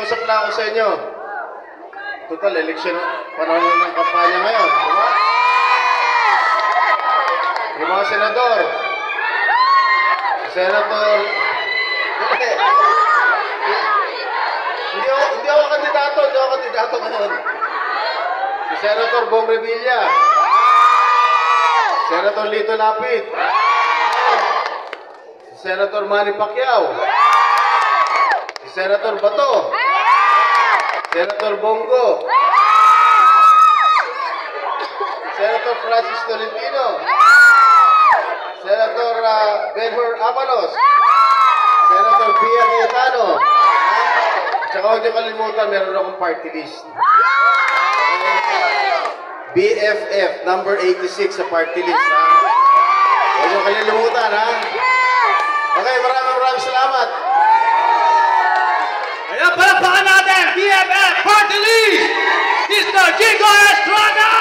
sa plako sa inyo. Total, eleksyon, panahon ng kampanya ngayon. Diba? Yung mga senador. Senator... Hindi ako kandidato ngayon. Si Senator Bong Revilla. Senator Lito Lapid. Si Senator Manny Pacquiao. Si Senator Bato. Senator Bongo. Senator Francis Tolentino. Senator Benhur Avalos. Senator Pia Cayetano. Tsaka huwag niyo kalimutan, meron akong party list. BFF, number 86 sa party list, ha? Huwag niyo kalimutan, ha? Okay, maraming salamat. Ayan, palakpakan natin, BFF party list, Mr. Chico Estrada!